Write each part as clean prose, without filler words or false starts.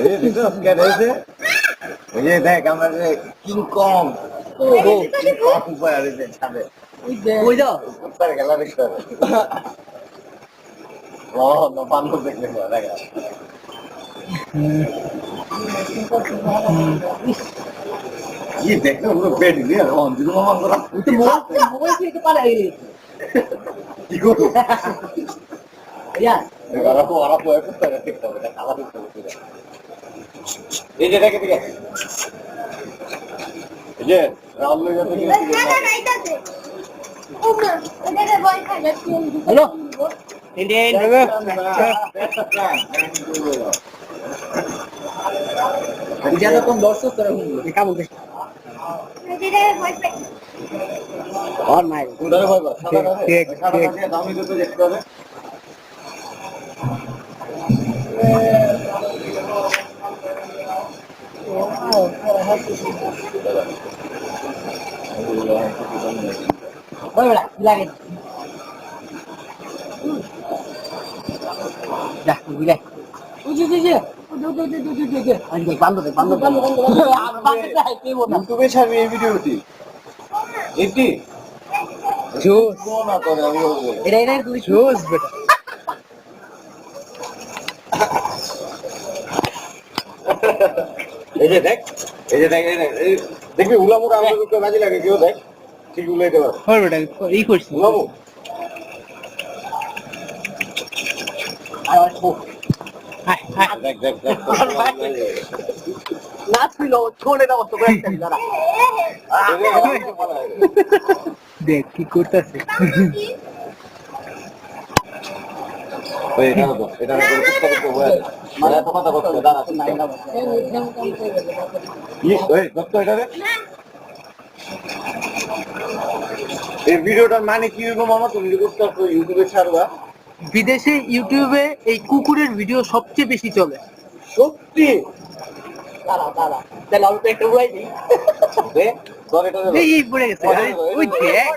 এই দিতো কে রয়েছে ওই যে দেখ আমরা যে কিং কং ও কং পড়ে রয়েছে ছাদে কই দাও উপরে গেলা দেখতে হবে ও না পান্ডব দেখলে দেখা ये देखो वो बेड नहीं है ऑन दिनो मामा करा তো মোবাইল থেকে পারে दिखो ইয়া ahora puede estar efecto de cada vez que ये देख देख ये राहुल ने जब হ্যালো ইন্ডিয়ান ज्यादा कम दर्शक तरह होंगे क्या बोलते और मार उधर भाई बस ठीक ठीक दामी तो देखते হবে ওই বড়া লাগে যা বিলে উজি আজকে বন্ধ ইউটিউবে ছাড়বি এই ভিডিওটি এটি জোস না করে আমি বলবো এটা তুই জোস বেটা এই যে দেখ দেখবি উলামুক আমাদের বাজি লাগে কেউ দেখ ঠিক উলাইতে পারে হয় বেটা এই করছিস উলামুক দেখ না ছিল ছোড়ে দাও তো একটা দাঁড়া দেখ কি করতেছে ওই এটা মানে তো কথা বলতে দাঁড়া ওই দত্ত এটা রে এই ভিডিওটার মানে কি হইব মামা তুমি যদি করতে ইউটিউবে ছাড়বা বিদেশে ইউটিউবে এই কুকুরের ভিডিও সবচেয়ে বেশি চলে সত্যি দাঁড়া তাহলে আমি একটু উড়াই দিই এই পড়ে গেছে ওই দেখ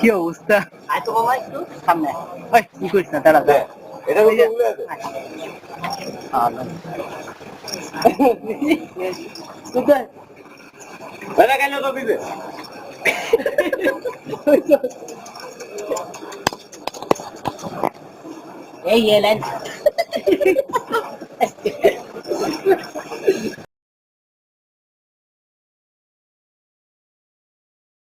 কি অবস্থা আয় তো মামা একটু সামনে ওই কি করিস না দাঁড়া এটা উড়ে আছে কোথায় এটা কেন তো দিবে এই এলেন